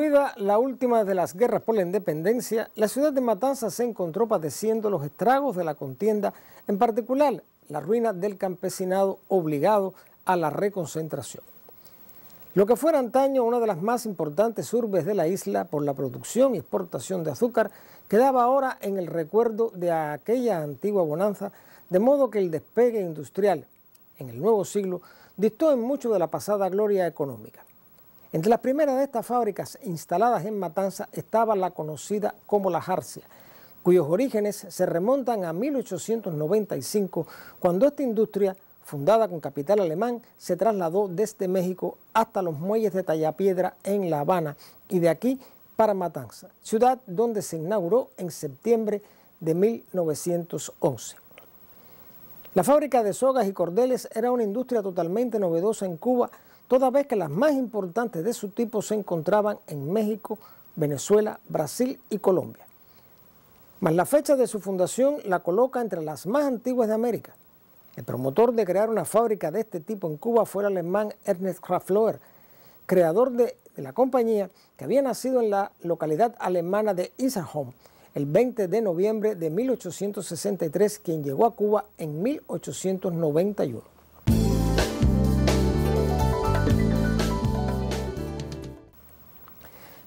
Concluida la última de las guerras por la independencia, la ciudad de Matanzas se encontró padeciendo los estragos de la contienda, en particular la ruina del campesinado obligado a la reconcentración. Lo que fuera antaño una de las más importantes urbes de la isla por la producción y exportación de azúcar, quedaba ahora en el recuerdo de aquella antigua bonanza, de modo que el despegue industrial en el nuevo siglo distó en mucho de la pasada gloria económica. Entre las primeras de estas fábricas instaladas en Matanzas estaba la conocida como la Jarcia, cuyos orígenes se remontan a 1895, cuando esta industria, fundada con capital alemán, se trasladó desde México hasta los muelles de Tallapiedra en La Habana y de aquí para Matanzas, ciudad donde se inauguró en septiembre de 1911. La fábrica de sogas y cordeles era una industria totalmente novedosa en Cuba, toda vez que las más importantes de su tipo se encontraban en México, Venezuela, Brasil y Colombia. Mas la fecha de su fundación la coloca entre las más antiguas de América. El promotor de crear una fábrica de este tipo en Cuba fue el alemán Ernst Raflauer, creador de la compañía, que había nacido en la localidad alemana de Iserlohn el 20 de noviembre de 1863, quien llegó a Cuba en 1891.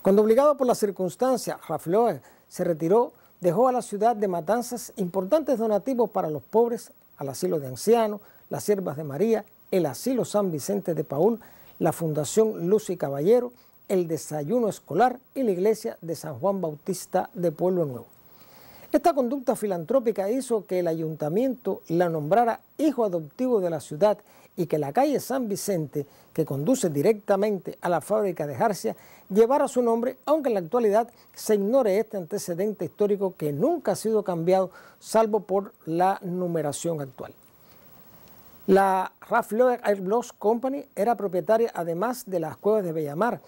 Cuando obligado por las circunstancias, Raflauer se retiró, dejó a la ciudad de Matanzas importantes donativos para los pobres, al asilo de ancianos, las Siervas de María, el asilo San Vicente de Paúl, la Fundación Luz y Caballero, el desayuno escolar y la iglesia de San Juan Bautista de Pueblo Nuevo. Esta conducta filantrópica hizo que el ayuntamiento la nombrara hijo adoptivo de la ciudad y que la calle San Vicente, que conduce directamente a la fábrica de Jarcia, llevara su nombre, aunque en la actualidad se ignore este antecedente histórico que nunca ha sido cambiado, salvo por la numeración actual. La Raflauer Airloss Company era propietaria además de las cuevas de Bellamar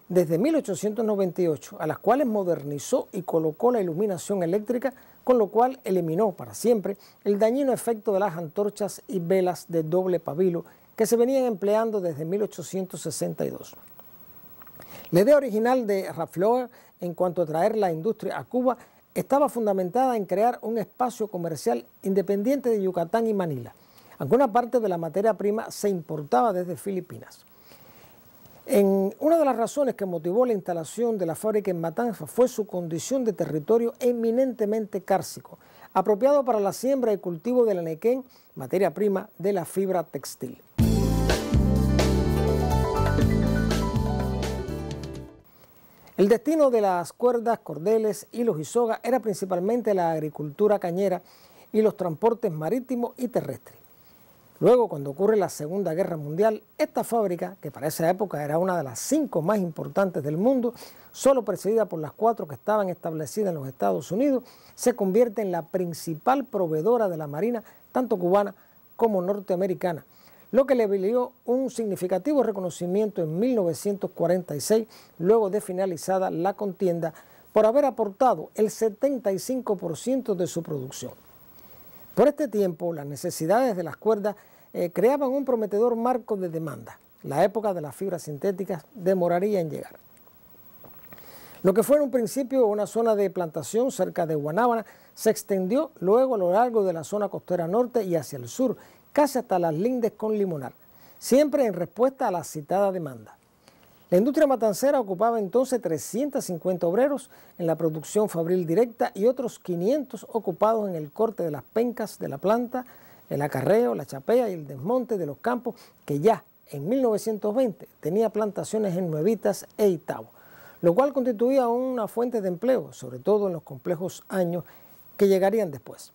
desde 1898, a las cuales modernizó y colocó la iluminación eléctrica, con lo cual eliminó para siempre el dañino efecto de las antorchas y velas de doble pabilo que se venían empleando desde 1862. La idea original de Raflauer en cuanto a traer la industria a Cuba estaba fundamentada en crear un espacio comercial independiente de Yucatán y Manila. Alguna parte de la materia prima se importaba desde Filipinas. Una de las razones que motivó la instalación de la fábrica en Matanzas fue su condición de territorio eminentemente cárcico, apropiado para la siembra y cultivo del anaquén, materia prima de la fibra textil. El destino de las cuerdas, cordeles, hilos y sogas era principalmente la agricultura cañera y los transportes marítimos y terrestres. Luego, cuando ocurre la Segunda Guerra Mundial, esta fábrica, que para esa época era una de las 5 más importantes del mundo, solo precedida por las 4 que estaban establecidas en los Estados Unidos, se convierte en la principal proveedora de la Marina, tanto cubana como norteamericana, lo que le valió un significativo reconocimiento en 1946, luego de finalizada la contienda, por haber aportado el 75% de su producción. Por este tiempo, las necesidades de las cuerdas creaban un prometedor marco de demanda. La época de las fibras sintéticas demoraría en llegar. Lo que fue en un principio una zona de plantación cerca de Guanábana se extendió luego a lo largo de la zona costera norte y hacia el sur, casi hasta las lindes con Limonar, siempre en respuesta a la citada demanda. La industria matancera ocupaba entonces 350 obreros en la producción fabril directa y otros 500 ocupados en el corte de las pencas de la planta, el acarreo, la chapea y el desmonte de los campos, que ya en 1920 tenía plantaciones en Nuevitas e Itabo, lo cual constituía una fuente de empleo, sobre todo en los complejos años que llegarían después.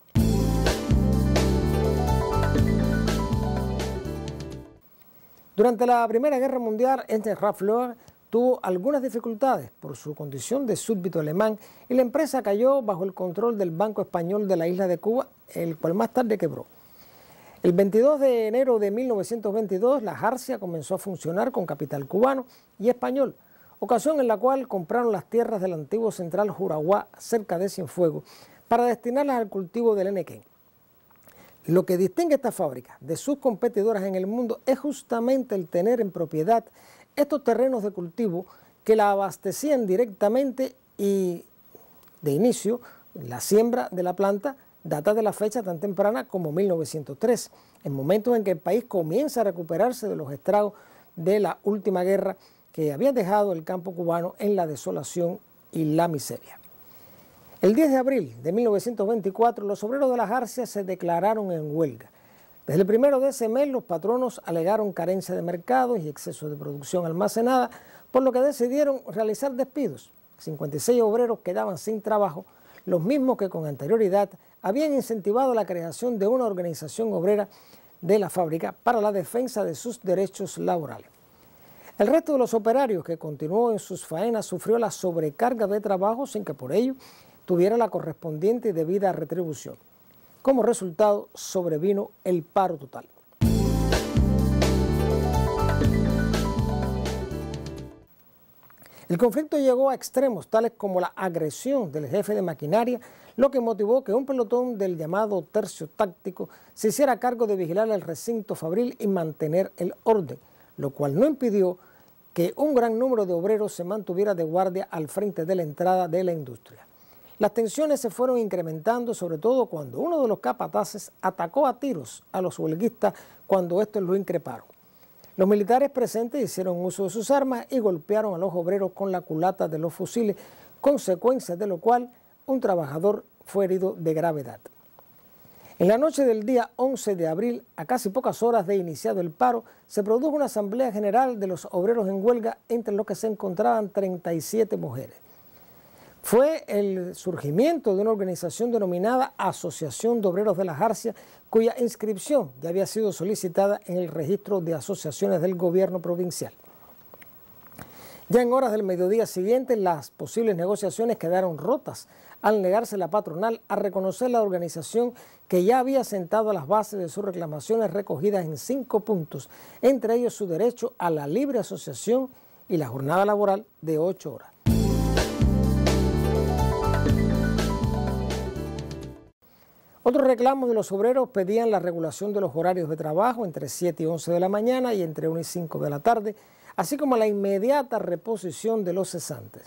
Durante la Primera Guerra Mundial, Ernst Raflauer tuvo algunas dificultades por su condición de súbdito alemán y la empresa cayó bajo el control del Banco Español de la isla de Cuba, el cual más tarde quebró. El 22 de enero de 1922, la Jarcia comenzó a funcionar con capital cubano y español, ocasión en la cual compraron las tierras del antiguo central Juraguá, cerca de Cienfuegos, para destinarlas al cultivo del anaquén. Lo que distingue esta fábrica de sus competidoras en el mundo es justamente el tener en propiedad estos terrenos de cultivo que la abastecían directamente y de inicio la siembra de la planta data de la fecha tan temprana como 1903, el momento en que el país comienza a recuperarse de los estragos de la última guerra que había dejado el campo cubano en la desolación y la miseria. El 10 de abril de 1924 los obreros de la jarcia se declararon en huelga. Desde el primero de ese mes los patronos alegaron carencia de mercados y exceso de producción almacenada, por lo que decidieron realizar despidos. 56 obreros quedaban sin trabajo, los mismos que con anterioridad habían incentivado la creación de una organización obrera de la fábrica para la defensa de sus derechos laborales. El resto de los operarios que continuó en sus faenas sufrió la sobrecarga de trabajo sin que por ello tuviera la correspondiente y debida retribución. Como resultado sobrevino el paro total. El conflicto llegó a extremos tales como la agresión del jefe de maquinaria, lo que motivó que un pelotón del llamado tercio táctico se hiciera cargo de vigilar el recinto fabril y mantener el orden, lo cual no impidió que un gran número de obreros se mantuviera de guardia al frente de la entrada de la industria. Las tensiones se fueron incrementando, sobre todo cuando uno de los capataces atacó a tiros a los huelguistas cuando estos lo increparon. Los militares presentes hicieron uso de sus armas y golpearon a los obreros con la culata de los fusiles, consecuencia de lo cual un trabajador fue herido de gravedad. En la noche del día 11 de abril, a casi pocas horas de iniciado el paro, se produjo una asamblea general de los obreros en huelga, entre los que se encontraban 37 mujeres. Fue el surgimiento de una organización denominada Asociación de Obreros de la Jarcia, cuya inscripción ya había sido solicitada en el registro de asociaciones del gobierno provincial. Ya en horas del mediodía siguiente, las posibles negociaciones quedaron rotas al negarse la patronal a reconocer la organización que ya había sentado las bases de sus reclamaciones recogidas en 5 puntos, entre ellos su derecho a la libre asociación y la jornada laboral de 8 horas. Otros reclamos de los obreros pedían la regulación de los horarios de trabajo entre 7 y 11 de la mañana y entre 1 y 5 de la tarde, así como la inmediata reposición de los cesantes.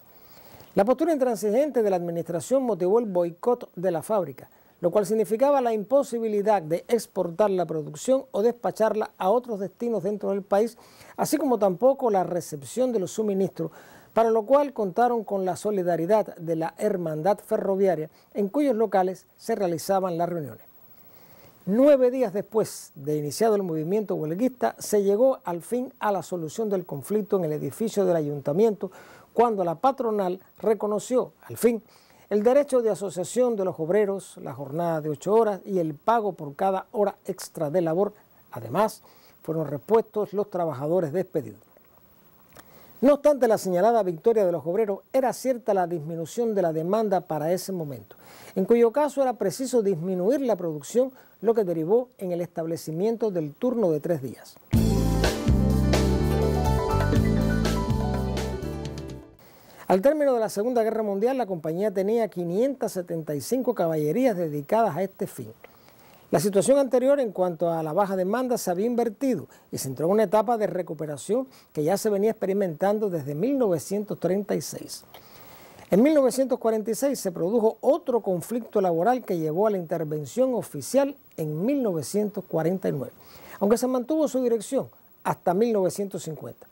La postura intransigente de la administración motivó el boicot de la fábrica, lo cual significaba la imposibilidad de exportar la producción o despacharla a otros destinos dentro del país, así como tampoco la recepción de los suministros, para lo cual contaron con la solidaridad de la Hermandad Ferroviaria, en cuyos locales se realizaban las reuniones. 9 días después de iniciado el movimiento huelguista, se llegó al fin a la solución del conflicto en el edificio del ayuntamiento, cuando la patronal reconoció, al fin, el derecho de asociación de los obreros, la jornada de 8 horas y el pago por cada hora extra de labor. Además, fueron repuestos los trabajadores despedidos. No obstante la señalada victoria de los obreros, era cierta la disminución de la demanda para ese momento, en cuyo caso era preciso disminuir la producción, lo que derivó en el establecimiento del turno de 3 días. Al término de la Segunda Guerra Mundial, la compañía tenía 575 caballerías dedicadas a este fin. La situación anterior en cuanto a la baja demanda se había invertido y se entró en una etapa de recuperación que ya se venía experimentando desde 1936. En 1946 se produjo otro conflicto laboral que llevó a la intervención oficial en 1949, aunque se mantuvo su dirección hasta 1950.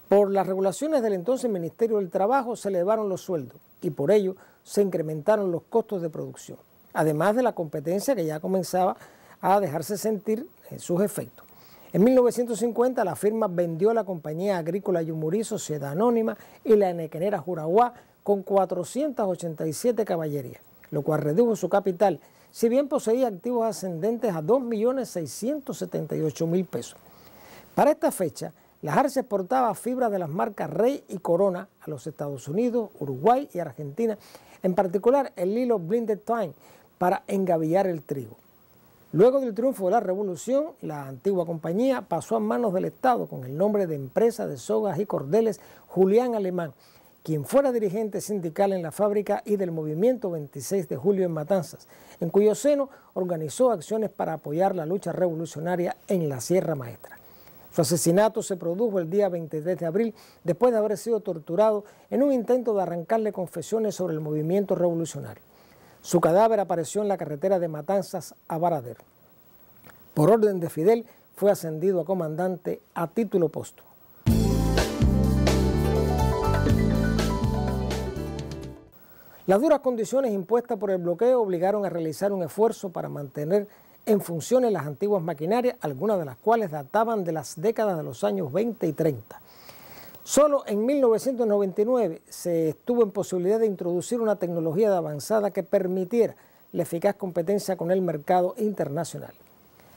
Por las regulaciones del entonces Ministerio del Trabajo se elevaron los sueldos y por ello se incrementaron los costos de producción, además de la competencia que ya comenzaba a dejarse sentir en sus efectos. En 1950 la firma vendió la compañía agrícola Yumurí Sociedad Anónima y la enequenera Juraguá con 487 caballerías, lo cual redujo su capital, si bien poseía activos ascendentes a 2.678.000 pesos. Para esta fecha, la Jarcia exportaba fibra de las marcas Rey y Corona a los Estados Unidos, Uruguay y Argentina, en particular el hilo Blended Time para engavillar el trigo. Luego del triunfo de la Revolución, la antigua compañía pasó a manos del Estado con el nombre de Empresa de Sogas y Cordeles Julián Alemán, quien fuera dirigente sindical en la fábrica y del movimiento 26 de julio en Matanzas, en cuyo seno organizó acciones para apoyar la lucha revolucionaria en la Sierra Maestra. Su asesinato se produjo el día 23 de abril después de haber sido torturado en un intento de arrancarle confesiones sobre el movimiento revolucionario. Su cadáver apareció en la carretera de Matanzas a Varadero. Por orden de Fidel, fue ascendido a comandante a título póstumo. Las duras condiciones impuestas por el bloqueo obligaron a realizar un esfuerzo para mantener en funciones las antiguas maquinarias, algunas de las cuales databan de las décadas de los años 20 y 30. Solo en 1999 se estuvo en posibilidad de introducir una tecnología de avanzada que permitiera la eficaz competencia con el mercado internacional.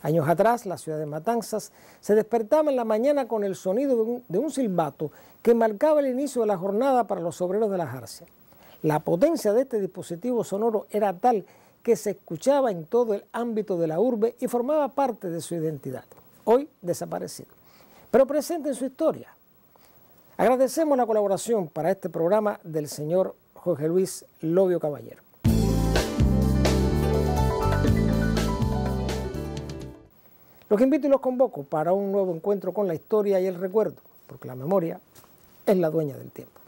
Años atrás, la ciudad de Matanzas se despertaba en la mañana con el sonido de un silbato que marcaba el inicio de la jornada para los obreros de la jarcia. La potencia de este dispositivo sonoro era tal que se escuchaba en todo el ámbito de la urbe y formaba parte de su identidad, hoy desaparecido, pero presente en su historia. Agradecemos la colaboración para este programa del señor Jorge Luis Lobio Caballero. Los invito y los convoco para un nuevo encuentro con la historia y el recuerdo, porque la memoria es la dueña del tiempo.